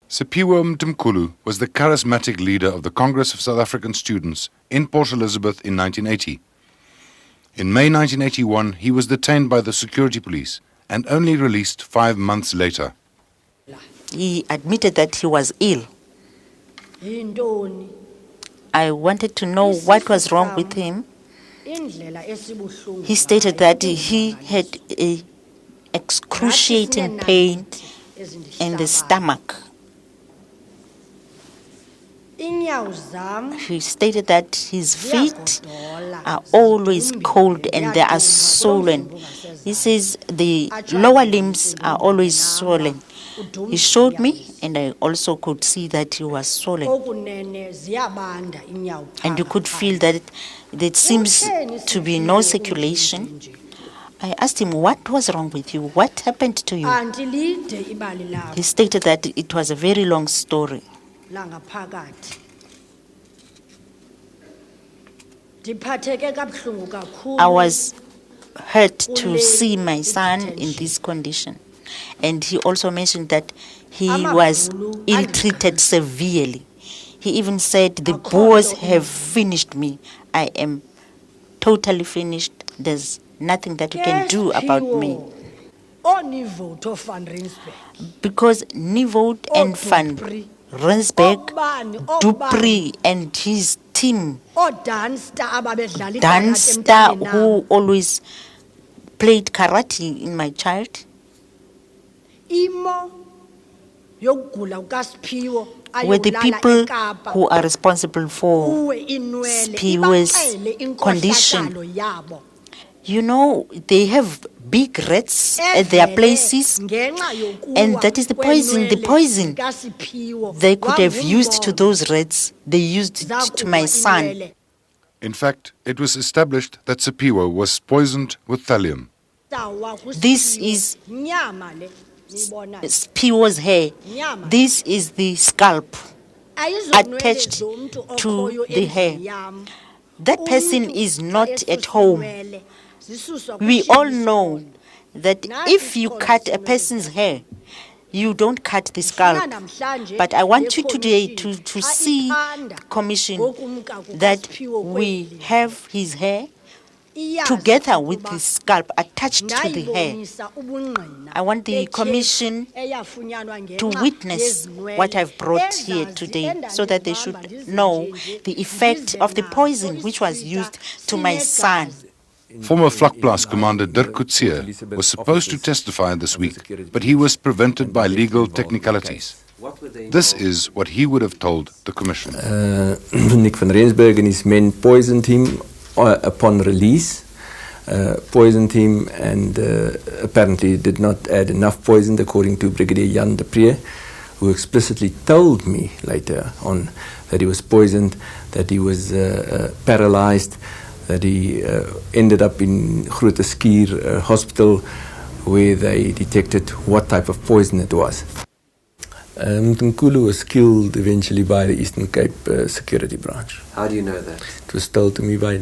Siphiwe Mtimkulu was the charismatic leader of the Congress of South African Students in Port Elizabeth in 1980. In May 1981, he was detained by the security police and only released 5 months later. He admitted that he was ill. I wanted to know what was wrong with him. He stated that he had an excruciating pain in the stomach. He stated that his feet are always cold and they are swollen. He says the lower limbs are always swollen. He showed me and I also could see that he was swollen. And you could feel that there seems to be no circulation. I asked him, what was wrong with you? What happened to you? He stated that it was a very long story. I was hurt to see my son in this condition. And he also mentioned that he was ill-treated severely. He even said, the Boers have finished me. I am totally finished. There's nothing that you can do about me. Because Nieuwoudt and Van Rensburg, Dupree and his team, Danster, who always played karate in my child, were the people who are responsible for Siphiwe's condition. You know, they have big rats at their places, and that is the poison they could have used to those rats. They used it to my son. In fact, it was established that Siphiwe was poisoned with thallium. This is Siphiwe's hair. This is the scalp attached to the hair. That person is not at home. We all know that if you cut a person's hair, you don't cut the scalp. But I want you today to see, Commission, that we have his hair together with the scalp attached to the hair. I want the Commission to witness what I've brought here today so that they should know the effect of the poison which was used to my son. Former Vlakplaas Commander Dirk Coetzee was supposed to testify this week, but he was prevented by legal technicalities. This is what he would have told the Commission. Nick van Rensburg and his men poisoned him upon release, poisoned him and apparently did not add enough poison, according to Brigadier Jan de Pre, who explicitly told me later on that he was poisoned, that he was paralyzed, that he ended up in Groote Schuur Hospital, where they detected what type of poison it was. Mtimkulu was killed eventually by the Eastern Cape Security Branch. How do you know that? It was told to me by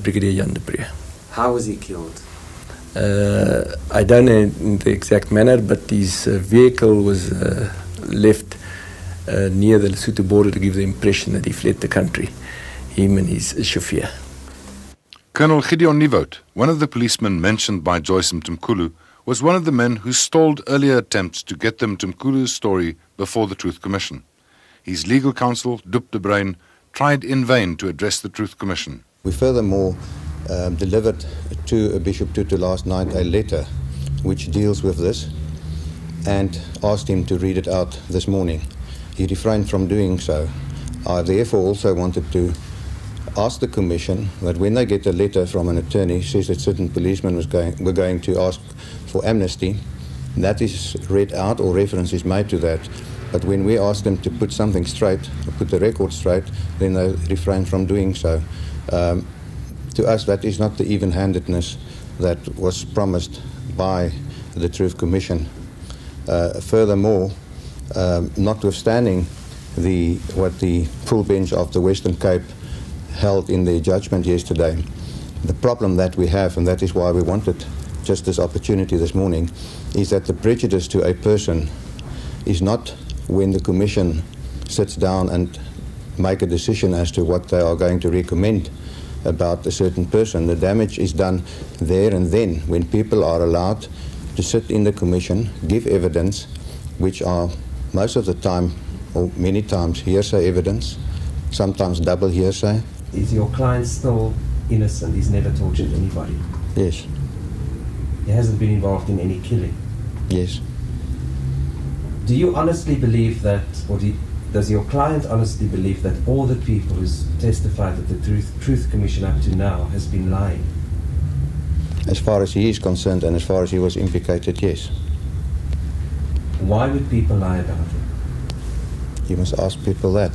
Brigadier Jan de Pre. How was he killed? I don't know in the exact manner, but his vehicle was left near the Lesotho border to give the impression that he fled the country, him and his chauffeur. Colonel Gideon Nieuwoudt, one of the policemen mentioned by Joyce Mtimkulu, was one of the men who stalled earlier attempts to get the Mtimkulu's story before the Truth Commission. His legal counsel, Dup de Bruin, tried in vain to address the Truth Commission. We furthermore delivered to Bishop Tutu last night a letter which deals with this and asked him to read it out this morning. He refrained from doing so. I therefore also wanted to ask the Commission that when they get a letter from an attorney says that certain policemen were going to ask for amnesty, that is read out or reference is made to that. But when we ask them to put something straight, or put the record straight, then they refrain from doing so. To us, that is not the even-handedness that was promised by the Truth Commission. Furthermore, notwithstanding what the full bench of the Western Cape held in their judgment yesterday, the problem that we have, and that is why we wanted just this opportunity this morning, is that the prejudice to a person is not when the Commission sits down and make a decision as to what they are going to recommend about a certain person. The damage is done there and then, when people are allowed to sit in the Commission, give evidence, which are most of the time, or many times, hearsay evidence, sometimes double hearsay. Is your client still innocent? He's never tortured anybody? Yes. He hasn't been involved in any killing? Yes. Do you honestly believe that, or does your client honestly believe that all the people who testified at the Truth Commission up to now has been lying? As far as he is concerned and as far as he was implicated, yes. Why would people lie about him? You must ask people that.